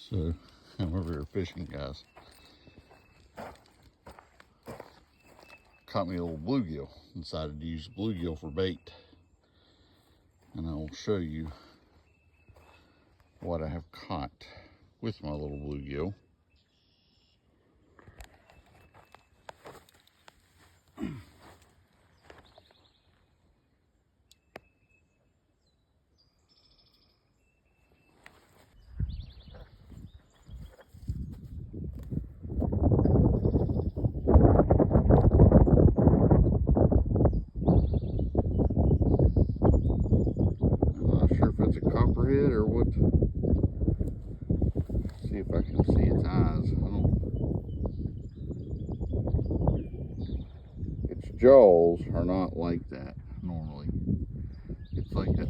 So I'm over here fishing, guys. Caught me a little bluegill. Decided to use bluegill for bait. And I will show you what I have caught with my little bluegill. Copperhead or what? See if I can see its eyes. Its jaws are not like that normally. It's like that